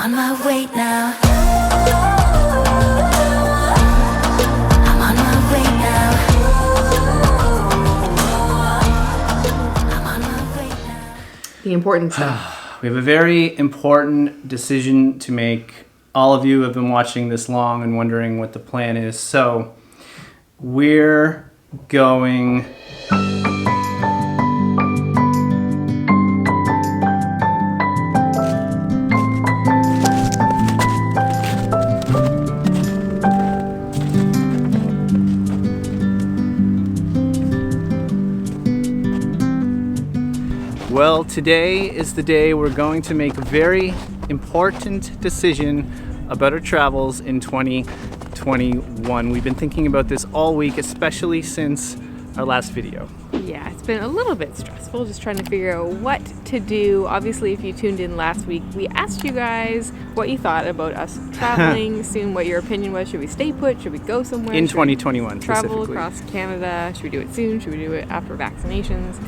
on my way now. I'm on my way now. I'm on my way now. The important stuff. We have a very important decision to make. All of you have been watching this long and wondering what the plan is. So we're going... Well, today is the day we're going to make a very important decision about our travels in 2021. We've been thinking about this all week, especially since our last video. Yeah, it's been a little bit stressful just trying to figure out what to do. Obviously, if you tuned in last week, we asked you guys what you thought about us traveling soon, what your opinion was. Should we stay put? Should we go somewhere? In 2021 travel specifically. Across Canada? Should we do it soon? Should we do it after vaccinations?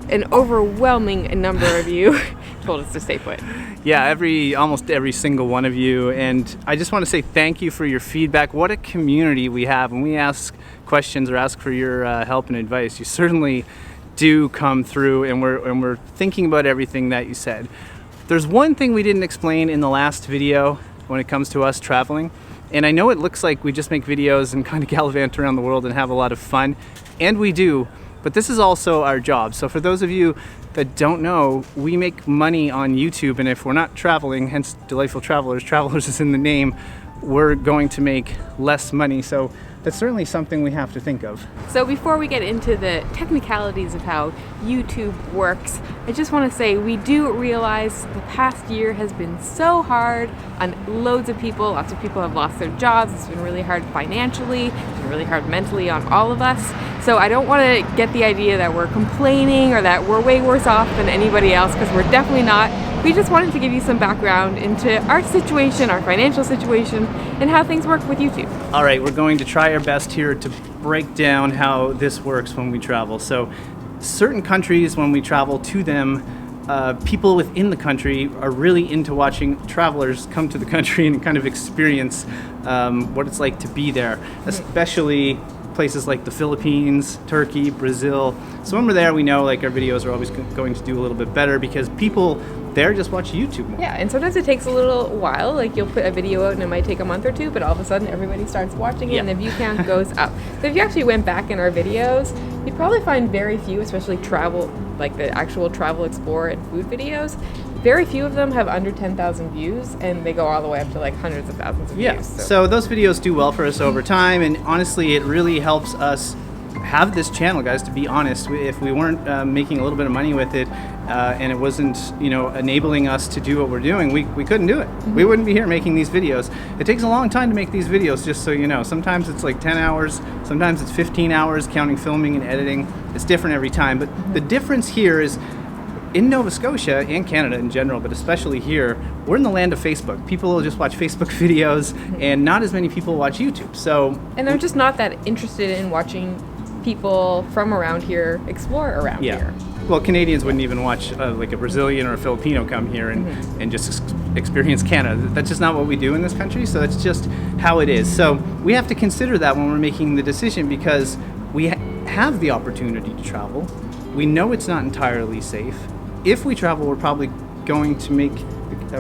An overwhelming number of you told us to stay put. Yeah, almost every single one of you. And I just want to say thank you for your feedback. What a community we have. When we ask questions or ask for your help and advice, you certainly do come through, and we're thinking about everything that you said. There's one thing we didn't explain in the last video when it comes to us traveling. And I know it looks like we just make videos and kind of gallivant around the world and have a lot of fun. And we do. But this is also our job. So for those of you that don't know, we make money on YouTube, and if we're not traveling, hence Delightful Travelers, travelers is in the name, we're going to make less money. So that's certainly something we have to think of. So before we get into the technicalities of how YouTube works, I just want to say we do realize the past year has been so hard on loads of people. Lots of people have lost their jobs. It's been really hard financially. It's been really hard mentally on all of us. So I don't want to get the idea that we're complaining or that we're way worse off than anybody else, because we're definitely not. We just wanted to give you some background into our situation, our financial situation, and how things work with YouTube. All right, we're going to try our best here to break down how this works when we travel. So certain countries, when we travel to them, people within the country are really into watching travelers come to the country and kind of experience what it's like to be there, especially places like the Philippines, Turkey, Brazil. So when we're there, we know like our videos are always going to do a little bit better because people there just watch YouTube more. Yeah, and sometimes it takes a little while. Like you'll put a video out and it might take a month or two, but all of a sudden everybody starts watching it and the view count goes up. So if you actually went back in our videos, you'd probably find very few, especially travel, like the actual travel explorer and food videos, very few of them have under 10,000 views, and they go all the way up to like hundreds of thousands of views. So those videos do well for us over time, and honestly, it really helps us have this channel, guys. To be honest, if we weren't making a little bit of money with it, and it wasn't, enabling us to do what we're doing, we couldn't do it. We wouldn't be here making these videos. It takes a long time to make these videos, just so you know. Sometimes it's like 10 hours, sometimes it's 15 hours, counting filming and editing. It's different every time, but the difference here is, in Nova Scotia and Canada in general, but especially here, we're in the land of Facebook. People will just watch Facebook videos, and not as many people watch YouTube. And they're just not that interested in watching people from around here explore around here. Well, Canadians wouldn't even watch like a Brazilian or a Filipino come here and just experience Canada. That's just not what we do in this country, so that's just how it is. So we have to consider that when we're making the decision, because we have the opportunity to travel. We know it's not entirely safe. If we travel, we're probably going to make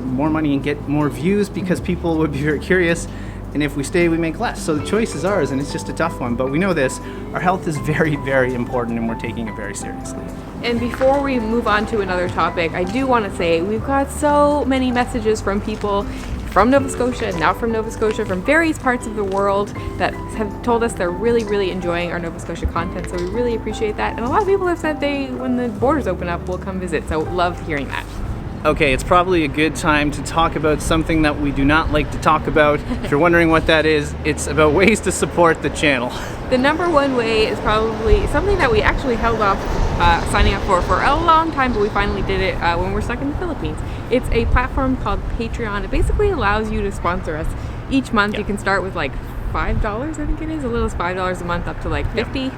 more money and get more views because people would be very curious. And if we stay, we make less. So the choice is ours, and it's just a tough one. But we know this, our health is very, very important, and we're taking it very seriously. And before we move on to another topic, I do want to say we've got so many messages from people from Nova Scotia, not from Nova Scotia, from various parts of the world that have told us they're really, really enjoying our Nova Scotia content. So we really appreciate that. And a lot of people have said when the borders open up, will come visit. So love hearing that. Okay, it's probably a good time to talk about something that we do not like to talk about. If you're wondering what that is, it's about ways to support the channel. The number one way is probably something that we actually held off signing up for a long time, but we finally did it when we're stuck in the Philippines. It's a platform called Patreon. It basically allows you to sponsor us each month. You can start with like $5, I think it is, as little as $5 a month, up to like $50.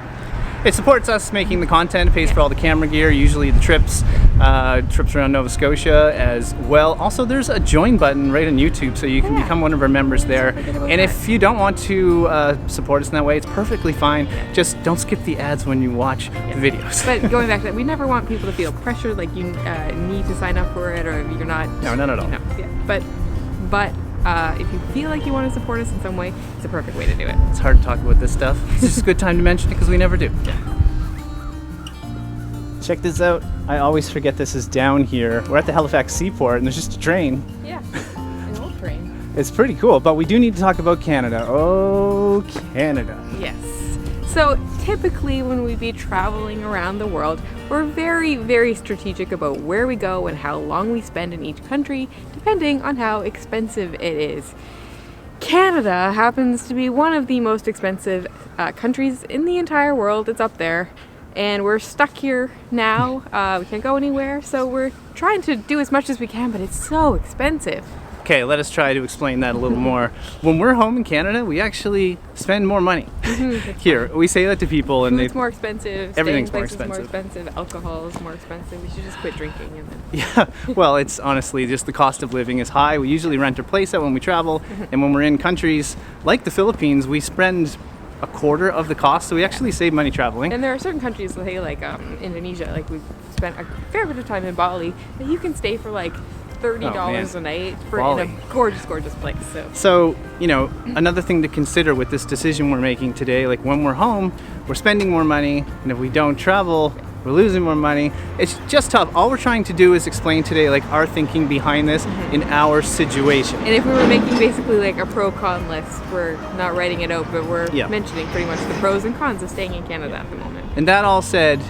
It supports us making the content, pays for all the camera gear, usually the trips around Nova Scotia as well. Also, there's a join button right on YouTube, so you can become one of our members there. And if you don't want to support us in that way, it's perfectly fine. Just don't skip the ads when you watch the videos. But going back to that, we never want people to feel pressured, like you need to sign up for it, or you're not. No, not at all. But if you feel like you want to support us in some way, it's a perfect way to do it. It's hard to talk about this stuff. It's just a good time to mention it because we never do. Check this out. I always forget this is down here. We're at the Halifax Seaport and there's just a train. Yeah, an old train. It's pretty cool, but we do need to talk about Canada. Oh, Canada. Yes. So typically when we be traveling around the world, we're very, very strategic about where we go and how long we spend in each country, depending on how expensive it is. Canada happens to be one of the most expensive countries in the entire world. It's up there. And we're stuck here now. We can't go anywhere, so we're trying to do as much as we can, but it's so expensive. Okay, let us try to explain that a little more. When we're home in Canada, we actually spend more money. Here, we say that to people and Food's more expensive, everything's staying more places more expensive. expensive, alcohol is more expensive. We should just quit drinking and then... Yeah, well, it's honestly just the cost of living is high. We usually rent a place out when we travel, and when we're in countries like the Philippines, we spend a quarter of the cost, so we actually save money traveling. And there are certain countries, say like Indonesia, like we've spent a fair bit of time in Bali, that you can stay for like $30 a night in a gorgeous, gorgeous place. So, you know, another thing to consider with this decision we're making today, like when we're home, we're spending more money, and if we don't travel, we're losing more money. It's just tough. All we're trying to do is explain today like our thinking behind this in our situation. And if we were making basically like a pro-con list, we're not writing it out, but we're mentioning pretty much the pros and cons of staying in Canada at the moment. And that all said,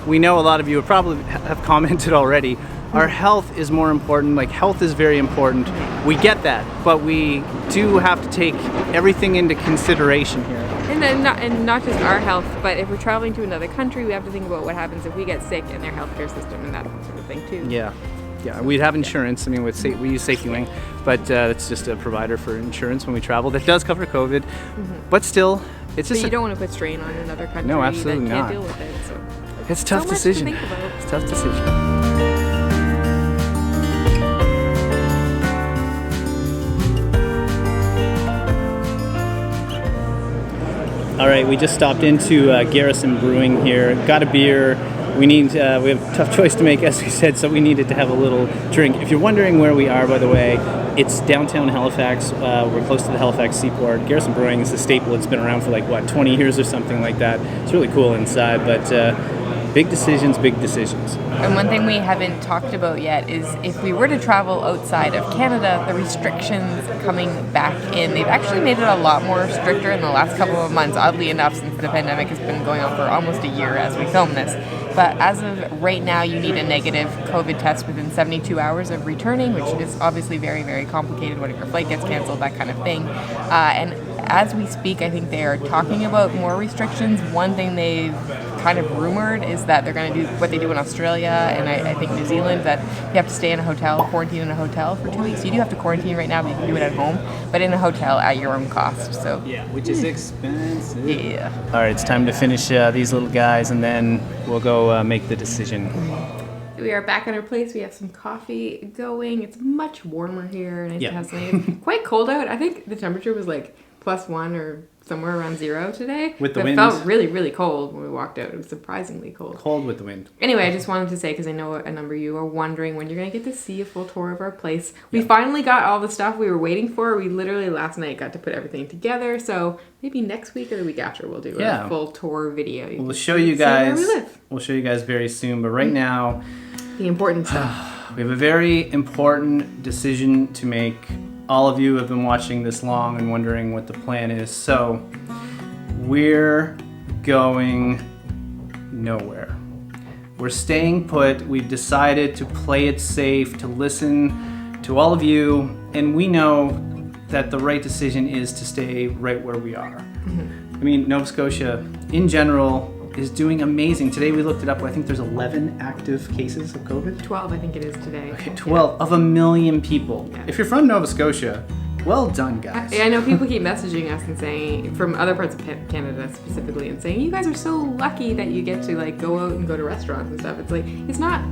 we know a lot of you have commented already. Our health is more important. Like, health is very important. We get that, but we do have to take everything into consideration here. And not just our health, but if we're traveling to another country, we have to think about what happens if we get sick in their healthcare system and that sort of thing too. Yeah, we'd have insurance. I mean, we use SafetyWing, but it's just a provider for insurance when we travel that does cover COVID. But still, it's just. But you don't want to put strain on another country. No, absolutely that can't not. deal with it. So It's a tough so much decision. to think about. It's a tough decision. All right, we just stopped into Garrison Brewing here. Got a beer. We have a tough choice to make, as we said, so we needed to have a little drink. If you're wondering where we are, by the way, it's downtown Halifax. We're close to the Halifax Seaport. Garrison Brewing is a staple. It's been around for 20 years or something like that. It's really cool inside, but big decisions, big decisions. And one thing we haven't talked about yet is if we were to travel outside of Canada, the restrictions coming back in, they've actually made it a lot more stricter in the last couple of months, oddly enough, since the pandemic has been going on for almost a year as we film this. But as of right now, you need a negative COVID test within 72 hours of returning, which is obviously very, very complicated. What if your flight gets canceled, that kind of thing. And as we speak, I think they are talking about more restrictions. One thing they've kind of rumored is that they're going to do what they do in Australia and I think New Zealand, that you have to stay in a hotel, quarantine in a hotel for 2 weeks. You do have to quarantine right now, but you can do it at home, but in a hotel at your own cost. So which is expensive. Yeah. All right, it's time to finish these little guys, and then we'll go make the decision. We are back at our place. We have some coffee going. It's much warmer here. Nice to have something. It's quite cold out. I think the temperature was like +1 or somewhere around 0 today. With the wind. It felt really, really cold when we walked out. It was surprisingly cold. Cold with the wind. Anyway, I just wanted to say, because I know a number of you are wondering when you're going to get to see a full tour of our place. We finally got all the stuff we were waiting for. We literally last night got to put everything together. So maybe next week or the week after we'll do a full tour video. We'll show you guys. Where we live. We'll show you guys very soon. But right now, the important stuff. We have a very important decision to make. All of you have been watching this long and wondering what the plan is. So we're going nowhere. We're staying put. We've decided to play it safe, to listen to all of you, and we know that the right decision is to stay right where we are. I mean, Nova Scotia, in general, is doing amazing. Today we looked it up. I think there's 11 active cases of COVID. 12, I think it is today. Okay, 12 of 1 million people. Yeah. If you're from Nova Scotia, Well done, guys. I know people keep messaging us and saying, from other parts of Canada specifically, and saying, you guys are so lucky that you get to like go out and go to restaurants and stuff. It's like,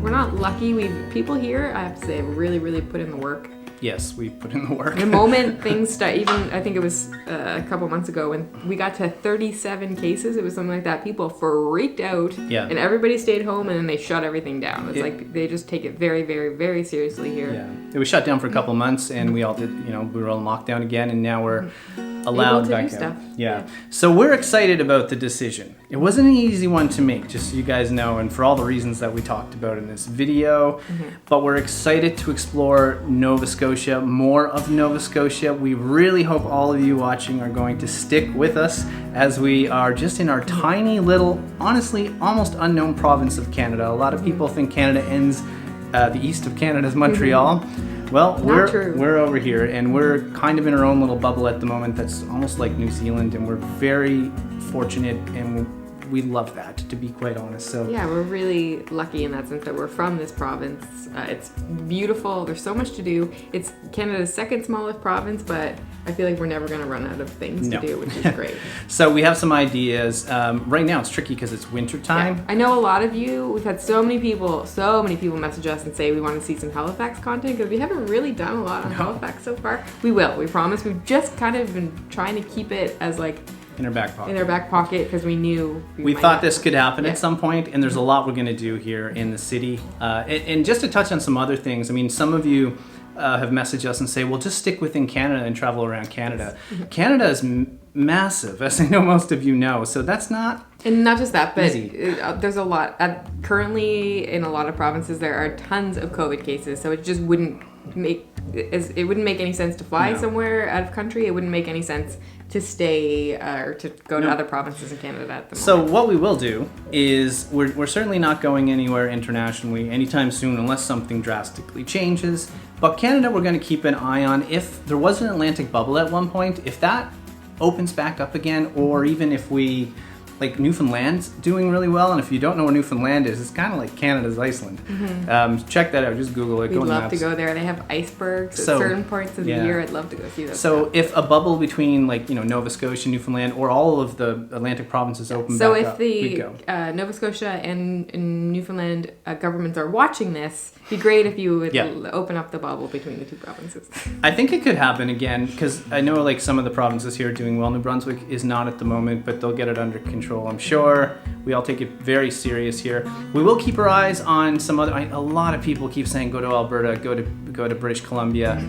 we're not lucky. People here, I have to say, have really, really put in the work. Yes, we put in the work. The moment things start, even I think it was a couple months ago when we got to 37 cases, it was something like that. People freaked out, Yeah. and everybody stayed home, and then they shut everything down. It's like they just take it very, very, very seriously here. Yeah, it was shut down for a couple months, and we all did. We were on lockdown again, and now we're allowed Able to back do out. stuff. Yeah. So we're excited about the decision. It wasn't an easy one to make, just so you guys know, and for all the reasons that we talked about in this video. But we're excited to explore Nova Scotia, more of Nova Scotia. We really hope all of you watching are going to stick with us as we are just in our tiny little, honestly, almost unknown province of Canada. A lot of people think Canada ends the east of Canada's Montreal. Well, we're over here, and we're kind of in our own little bubble at the moment that's almost like New Zealand, and we're very fortunate, and we love that, to be quite honest. So Yeah, we're really lucky in that sense that we're from this province. It's beautiful. There's so much to do. It's Canada's second smallest province, but I feel like we're never going to run out of things to do, which is great. So we have some ideas. Right now it's tricky because it's winter time. Yeah. I know a lot of you, we've had so many people message us and say we want to see some Halifax content because we haven't really done a lot on Halifax so far. We will, we promise. We've just kind of been trying to keep it as like In our back pocket. in our back pocket because we knew we might thought not. this could happen at some point, and there's a lot we're going to do here in the city. And just to touch on some other things, I mean, some of you have messaged us and say, well, just stick within Canada and travel around Canada. Canada is massive, as I know most of you know, so that's not And not just that, but easy. there's a lot. Currently, in a lot of provinces, there are tons of COVID cases, so it just wouldn't make any sense to fly somewhere out of country. It wouldn't make any sense to stay or to go to other provinces in Canada at the moment. So what we will do is we're certainly not going anywhere internationally anytime soon unless something drastically changes. But Canada, we're going to keep an eye on. If there was an Atlantic bubble at one point, if that opens back up again, or even if we, like Newfoundland's doing really well, and if you don't know where Newfoundland is, it's kind of like Canada's Iceland. Check that out, just Google it. We'd love to go there. They have icebergs at certain points of the year. I'd love to go see those. So if a bubble between Nova Scotia, Newfoundland, or all of the Atlantic provinces open back up, we'd go. So if the Nova Scotia and Newfoundland governments are watching this, it'd be great if you would open up the bubble between the two provinces. I think it could happen again, because I know like some of the provinces here are doing well. New Brunswick is not at the moment, but they'll get it under control, I'm sure. We all take it very serious here. We will keep our eyes on some other. A lot of people keep saying go to Alberta, go to British Columbia.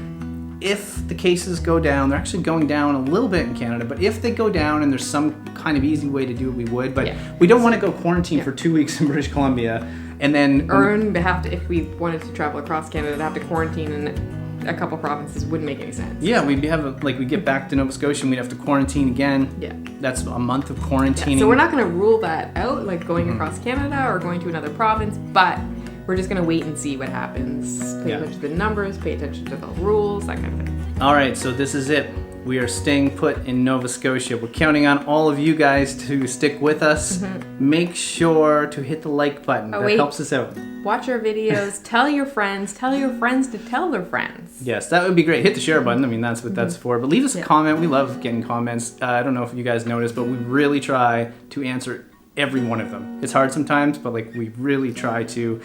If the cases go down, they're actually going down a little bit in Canada, but if they go down and there's some kind of easy way to do it, we would. But we don't want to go quarantine for 2 weeks in British Columbia and then if we wanted to travel across Canada, to have to quarantine in a couple provinces wouldn't make any sense. Yeah, we get back to Nova Scotia and we'd have to quarantine again. Yeah. That's a month of quarantining. Yeah, so we're not going to rule that out, like going across Canada or going to another province, but we're just going to wait and see what happens. Pay attention to the numbers, pay attention to the rules, that kind of thing. All right, so this is it. We are staying put in Nova Scotia. We're counting on all of you guys to stick with us. Make sure to hit the like button. That helps us out. Watch our videos. Tell your friends to tell their friends. Yes, that would be great. Hit the share button. I mean, that's what that's for. But leave us a comment. We love getting comments. I don't know if you guys noticed, but we really try to answer every one of them. It's hard sometimes, but we really try to.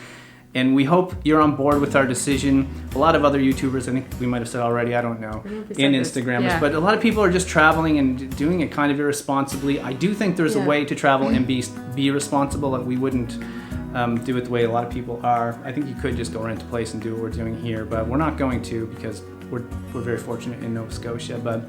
And we hope you're on board with our decision. A lot of other YouTubers, I think we might have said already, I don't know, and Instagrammers, but a lot of people are just traveling and doing it kind of irresponsibly. I do think there's a way to travel and be responsible, and we wouldn't do it the way a lot of people are. I think you could just go rent a place and do what we're doing here, but we're not going to because we're very fortunate in Nova Scotia. But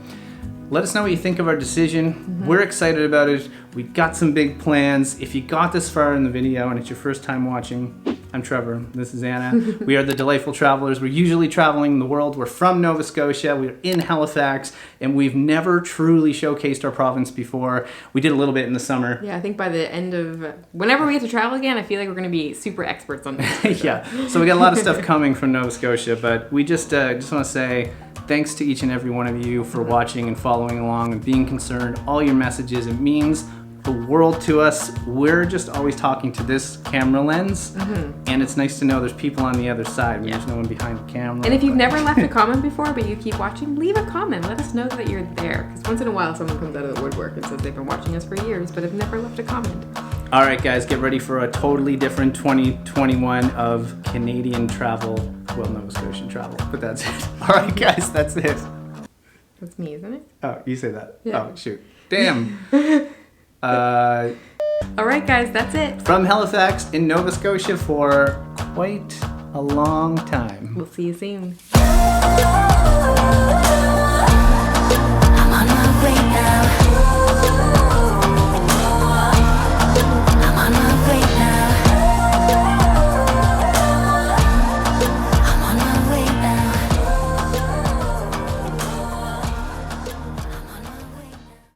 let us know what you think of our decision. We're excited about it. We got some big plans. If you got this far in the video and it's your first time watching, I'm Trevor. This is Anna. We are the Delightful Travelers. We're usually traveling the world. We're from Nova Scotia. We're in Halifax, and we've never truly showcased our province before. We did a little bit in the summer. Yeah, I think by the end of whenever we get to travel again, I feel like we're going to be super experts on this. Yeah. So we got a lot of stuff coming from Nova Scotia, but we just want to say thanks to each and every one of you for watching and following along and being concerned. All your messages, it means the world to us. We're just always talking to this camera lens, and it's nice to know there's people on the other side when there's no one behind the camera. And if you've never left a comment before, but you keep watching, leave a comment. Let us know that you're there. Because once in a while, someone comes out of the woodwork and says they've been watching us for years, but have never left a comment. All right, guys, get ready for a totally different 2021 of Canadian travel. Well, Nova Scotian travel, but that's it. All right, guys, that's it. That's me, isn't it? Oh, you say that? Yeah. Oh, shoot. Damn. All right, guys, that's it. From Halifax in Nova Scotia for quite a long time. We'll see you soon. Oh,